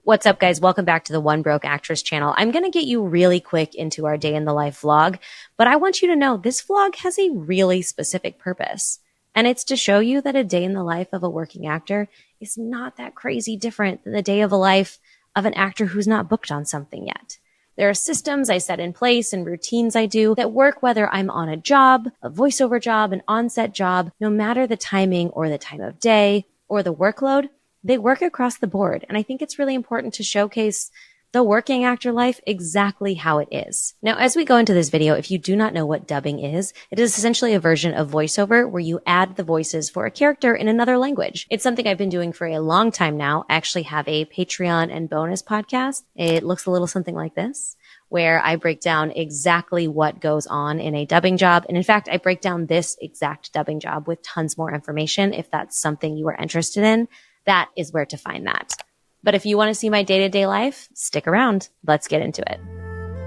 What's up, guys? Welcome back to the One Broke Actress channel. I'm going to get you really quick into our day in the life vlog, but I want you to know this vlog has a really specific purpose. And it's to show you that a day in the life of a working actor is not that crazy different than the day of a life of an actor who's not booked on something yet. There are systems I set in place and routines I do that work whether I'm on a job, a voiceover job, an on-set job, no matter the timing or the time of day or the workload. They work across the board, and I think it's really important to showcase the working actor life exactly how it is. Now, as we go into this video, if you do not know what dubbing is, it is essentially a version of voiceover where you add the voices for a character in another language. It's something I've been doing for a long time now. I actually have a Patreon and bonus podcast. It looks a little something like this, where I break down exactly what goes on in a dubbing job. And in fact, I break down this exact dubbing job with tons more information if that's something you are interested in. That is where to find that. But if you want to see my day-to-day life, stick around. Let's get into it.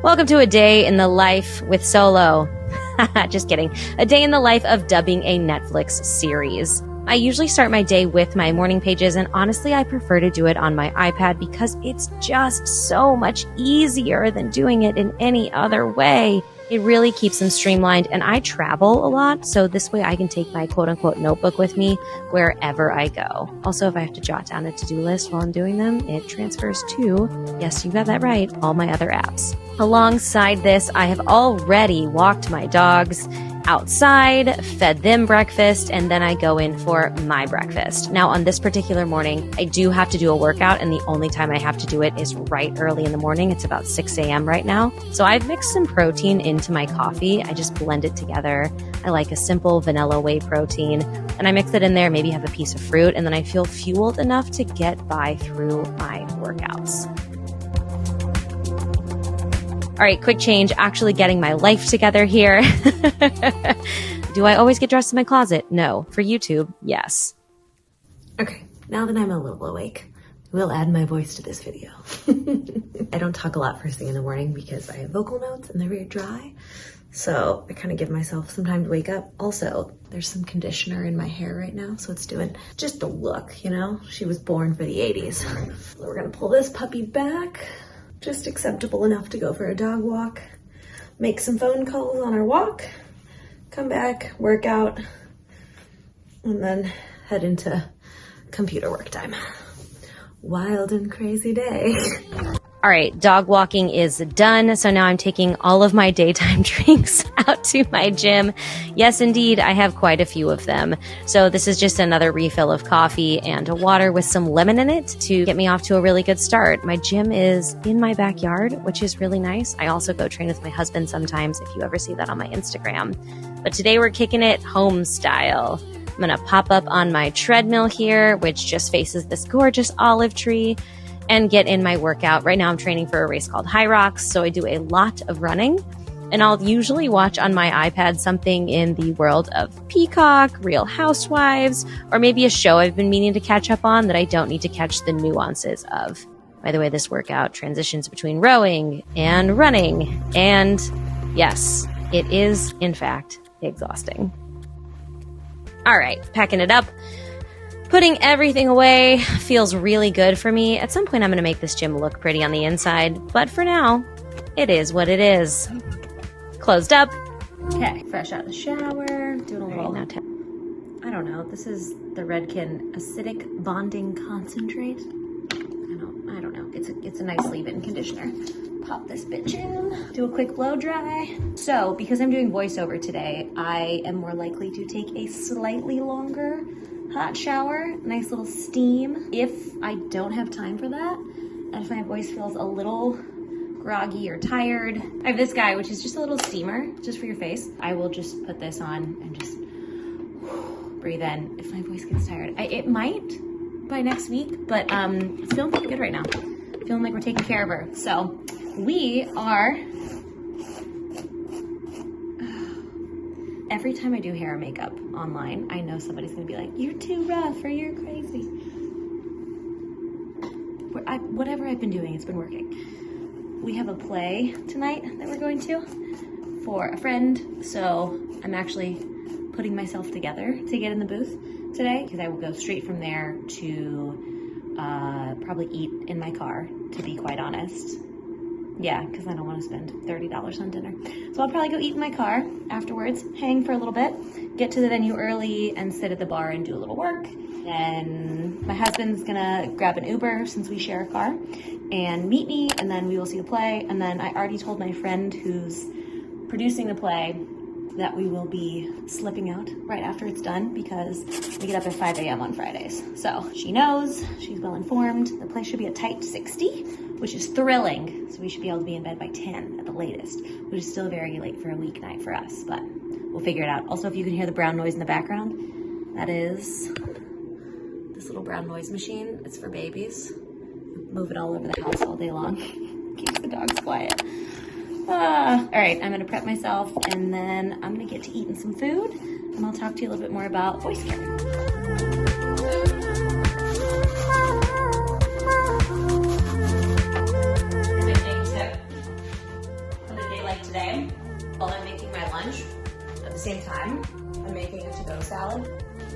Welcome to a day in the life with Solo. Just kidding. A day in the life of dubbing a Netflix series. I usually start my day with my morning pages, and honestly, I prefer to do it on my iPad because it's just so much easier than doing it in any other way. It really keeps them streamlined, and I travel a lot, so this way I can take my quote-unquote notebook with me wherever I go. Also, if I have to jot down a to-do list while I'm doing them, it transfers to, yes, you got that right, all my other apps. Alongside this, I have already walked my dogs outside, fed them breakfast, and then I go in for my breakfast. Now, on this particular morning, I do have to do a workout, and the only time I have to do it is right early in the morning. It's about 6 a.m. right now. So I've mixed some protein into my coffee. I just blend it together. I like a simple vanilla whey protein, and I mix it in there, maybe have a piece of fruit, and then I feel fueled enough to get by through my workouts. All right, quick change, actually getting my life together here. Do I always get dressed in my closet? No. For YouTube, yes. Okay, now that I'm a little awake, we'll add my voice to this video. I don't talk a lot first thing in the morning because I have vocal notes and they're very dry. So I kind of give myself some time to wake up. Also, there's some conditioner in my hair right now, so it's doing just a look, you know? She was born for the 80s. So we're gonna pull this puppy back. Just acceptable enough to go for a dog walk, make some phone calls on our walk, come back, work out, and then head into computer work time. Wild and crazy day. All right, dog walking is done. So now I'm taking all of my daytime drinks out to my gym. Yes, indeed, I have quite a few of them. So this is just another refill of coffee and a water with some lemon in it to get me off to a really good start. My gym is in my backyard, which is really nice. I also go train with my husband sometimes, if you ever see that on my Instagram. But today we're kicking it home style. I'm gonna pop up on my treadmill here, which just faces this gorgeous olive tree, and get in my workout. Right now I'm training for a race called High Rocks, so I do a lot of running, and I'll usually watch on my iPad something in the world of Peacock, Real Housewives, or maybe a show I've been meaning to catch up on that I don't need to catch the nuances of. By the way, this workout transitions between rowing and running, and yes, it is, in fact, exhausting. All right, packing it up. Putting everything away feels really good for me. At some point, I'm going to make this gym look pretty on the inside, but for now, it is what it is. Closed up. Okay, fresh out of the shower. Doing a little. Right, I don't know. This is the Redken Acidic Bonding Concentrate. I don't know. It's a nice leave-in conditioner. Pop this bitch in. Do a quick blow dry. So, because I'm doing voiceover today, I am more likely to take a slightly longer hot shower, nice little steam. If I don't have time for that, and if my voice feels a little groggy or tired, I have this guy, which is just a little steamer, just for your face. I will just put this on and just breathe in if my voice gets tired. It might by next week, but it's feeling pretty good right now. Feeling like we're taking care of her. So we are, every time I do hair and makeup online, I know somebody's gonna be like, you're too rough or you're crazy. Whatever I've been doing, it's been working. We have a play tonight that we're going to for a friend, so I'm actually putting myself together to get in the booth today because I will go straight from there to probably eat in my car, to be quite honest. Yeah, because I don't want to spend $30 on dinner. So I'll probably go eat in my car afterwards, hang for a little bit, get to the venue early and sit at the bar and do a little work. Then my husband's gonna grab an Uber since we share a car and meet me, and then we will see the play. And then I already told my friend who's producing the play that we will be slipping out right after it's done because we get up at 5 a.m. on Fridays. So she knows, she's well informed. The play should be a tight 60, which is thrilling. So we should be able to be in bed by 10 at the latest, which is still very late for a weeknight for us, but we'll figure it out. Also, if you can hear the brown noise in the background, that is this little brown noise machine. It's for babies. Move it all over the house all day long. Keeps the dogs quiet. All right, I'm gonna prep myself and then I'm gonna get to eating some food and I'll talk to you a little bit more about voice care. Today, while I'm making my lunch, at the same time, I'm making a to-go salad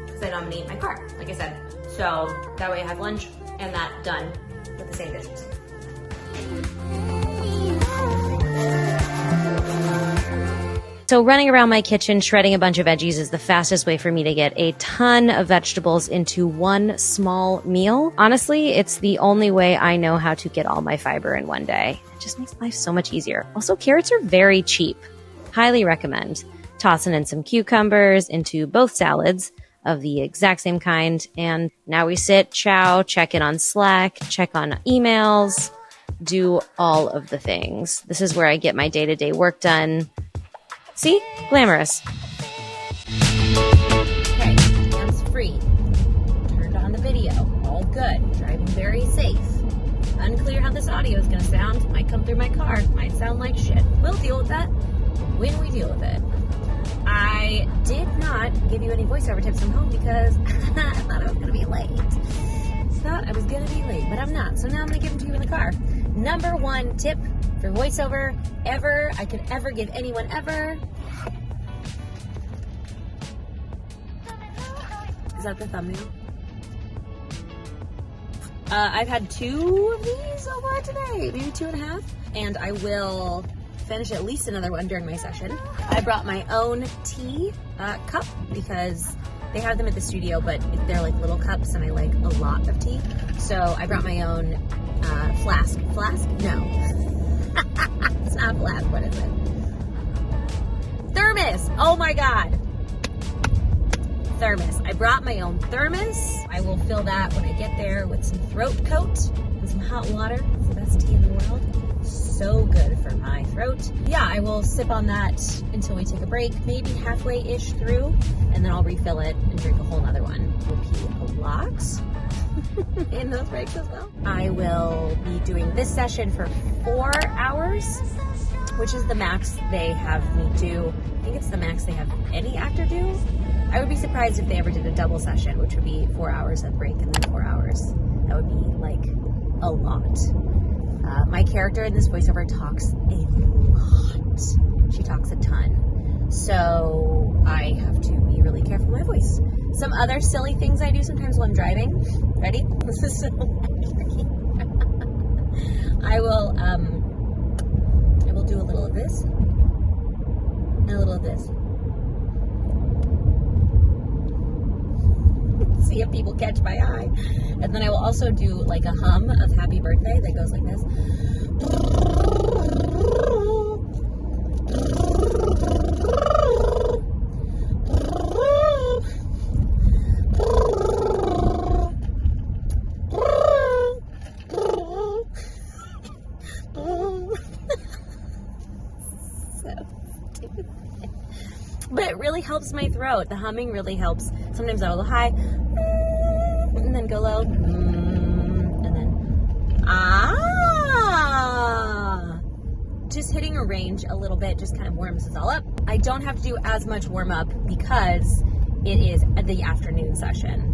because I know I'm gonna eat in my car, like I said. So that way I have lunch and that done with the same dishes. So running around my kitchen, shredding a bunch of veggies is the fastest way for me to get a ton of vegetables into one small meal. Honestly, it's the only way I know how to get all my fiber in one day. It just makes life so much easier. Also, carrots are very cheap. Highly recommend. Tossing in some cucumbers into both salads of the exact same kind. And now we sit, chow, check in on Slack, check on emails, do all of the things. This is where I get my day-to-day work done. See? Glamorous. Okay, hands free. Turned on the video. All good. Driving very safe. Unclear how this audio is going to sound. Might come through my car. Might sound like shit. We'll deal with that when we deal with it. I did not give you any voiceover tips from home because I thought I was going to be late. But I'm not. So now I'm going to give them to you in the car. Number one tip for voiceover ever I could ever give anyone ever. Is that the thumbnail? I've had 2 of these so far today, maybe 2.5, and I will finish at least another one during my session. I brought my own tea cup because they have them at the studio, but they're like little cups and I like a lot of tea. So I brought my own flask. Flask? No. It's not a flask. What is it? Thermos. Oh my God. Thermos. I brought my own thermos. I will fill that when I get there with some throat coat and some hot water. It's the best tea in the world. So good for my throat. Yeah, I will sip on that until we take a break, maybe halfway-ish through, and then I'll refill it and drink a whole nother one. We'll pee a lot in those breaks as well. I will be doing this session for 4 hours, which is the max they have me do. I think it's the max they have any actor do. I would be surprised if they ever did a double session, which would be 4 hours at break and then 4 hours. That would be like a lot. My character in this voiceover talks a lot. She talks a ton. So I have to be really careful with my voice. Some other silly things I do sometimes while I'm driving. Ready? This is so I will do a little of this and a little of this. See if people catch my eye. And then I will also do like a hum of happy birthday that goes like this. But it really helps my throat. The humming really helps. Sometimes I'll go high and then go low and then just hitting a range a little bit just kind of warms us all up. I don't have to do as much warm up because it is the afternoon session.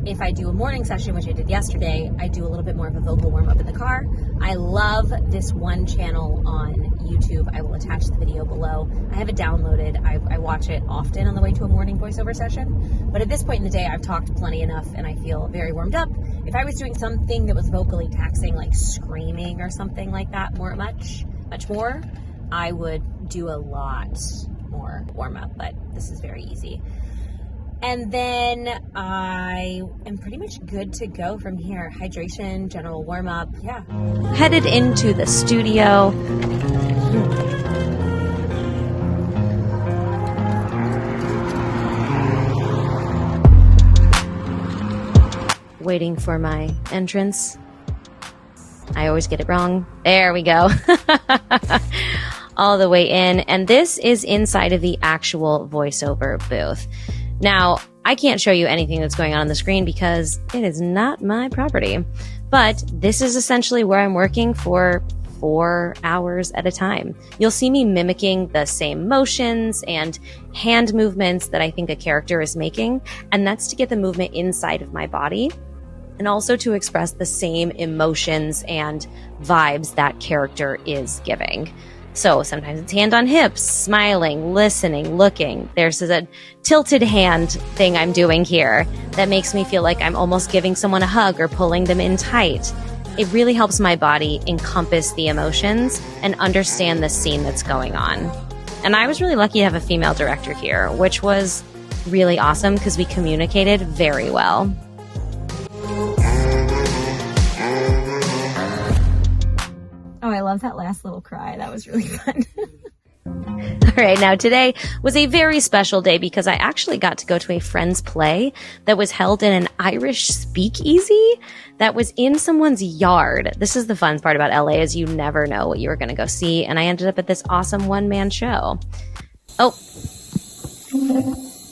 If I do a morning session, which I did yesterday, I do a little bit more of a vocal warm up in the car. I love this one channel on YouTube. I will attach the video below. I have it downloaded. I watch it often on the way to a morning voiceover session. But at this point in the day, I've talked plenty enough and I feel very warmed up. If I was doing something that was vocally taxing, like screaming or something like that, much more, I would do a lot more warm-up, but this is very easy. And then I am pretty much good to go from here. Hydration, general warm-up, yeah. Headed into the studio. Waiting for my entrance. I always get it wrong. There we go. All the way in. And this is inside of the actual voiceover booth. Now, I can't show you anything that's going on the screen because it is not my property. But this is essentially where I'm working for 4 hours at a time. You'll see me mimicking the same motions and hand movements that I think a character is making. And that's to get the movement inside of my body and also to express the same emotions and vibes that character is giving. So sometimes it's hand on hips, smiling, listening, looking. There's a tilted hand thing I'm doing here that makes me feel like I'm almost giving someone a hug or pulling them in tight. It really helps my body encompass the emotions and understand the scene that's going on. And I was really lucky to have a female director here, which was really awesome because we communicated very well. Oh, I love that last little cry. That was really fun. All right, now today was a very special day because I actually got to go to a friend's play that was held in an Irish speakeasy that was in someone's yard. This is the fun part about LA is you never know what you were going to go see, and I ended up at this awesome one-man show. Oh,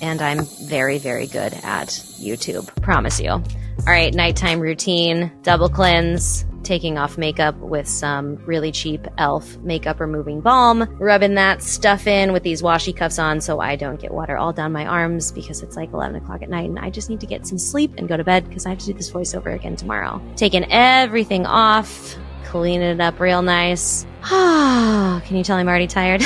and I'm very, very good at YouTube. Promise you. All right, nighttime routine, double cleanse, taking off makeup with some really cheap e.l.f. makeup removing balm, rubbing that stuff in with these washi cuffs on so I don't get water all down my arms because it's like 11 o'clock at night and I just need to get some sleep and go to bed because I have to do this voiceover again tomorrow. Taking everything off, cleaning it up real nice. Can you tell I'm already tired?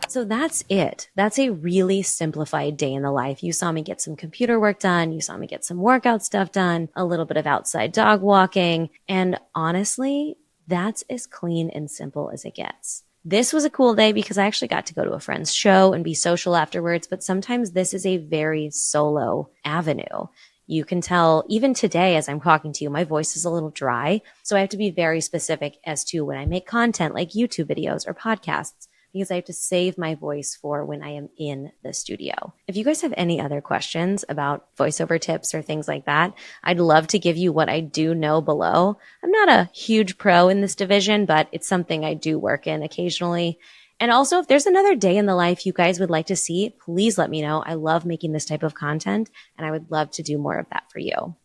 So that's it. That's a really simplified day in the life. You saw me get some computer work done. You saw me get some workout stuff done, a little bit of outside dog walking. And honestly, that's as clean and simple as it gets. This was a cool day because I actually got to go to a friend's show and be social afterwards. But sometimes this is a very solo avenue. You can tell even today as I'm talking to you, my voice is a little dry. So I have to be very specific as to when I make content like YouTube videos or podcasts, because I have to save my voice for when I am in the studio. If you guys have any other questions about voiceover tips or things like that, I'd love to give you what I do know below. I'm not a huge pro in this division, but it's something I do work in occasionally. And also, if there's another day in the life you guys would like to see, please let me know. I love making this type of content, and I would love to do more of that for you.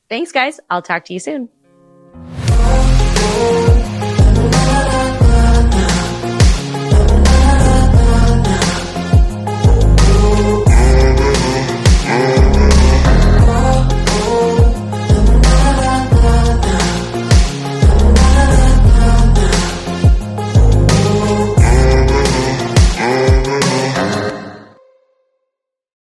Thanks, guys. I'll talk to you soon.